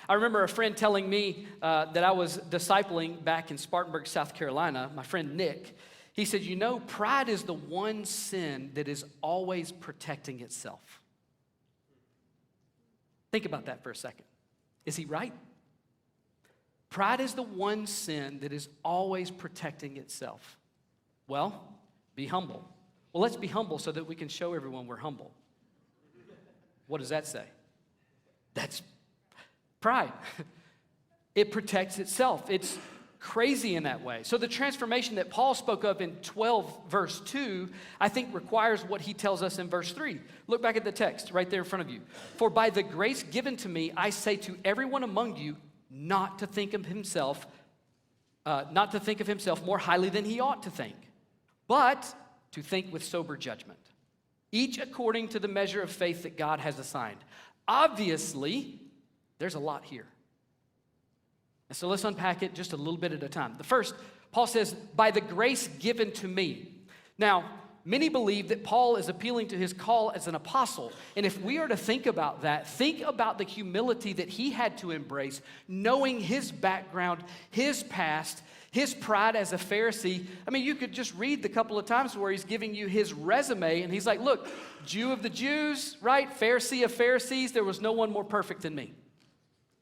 I remember a friend telling me that I was discipling back in Spartanburg, South Carolina, my friend Nick. He said, you know, pride is the one sin that is always protecting itself. Think about that for a second. Is he right? Pride is the one sin that is always protecting itself. Well, be humble. Well, let's be humble so that we can show everyone we're humble. What does that say? That's pride. It protects itself. It's crazy in that way. So the transformation that Paul spoke of in 12 verse 2, I think requires what he tells us in verse 3. Look back at the text right there in front of you. For by the grace given to me, I say to everyone among you, not to think of himself more highly than he ought to think, but to think with sober judgment, each according to the measure of faith that God has assigned. Obviously, there's a lot here. And so let's unpack it just a little bit at a time. The first, Paul says, by the grace given to me. Now, many believe that Paul is appealing to his call as an apostle. And if we are to think about that, think about the humility that he had to embrace, knowing his background, his past, his pride as a Pharisee. I mean, you could just read the couple of times where he's giving you his resume, and he's like, look, Jew of the Jews, right? Pharisee of Pharisees, there was no one more perfect than me.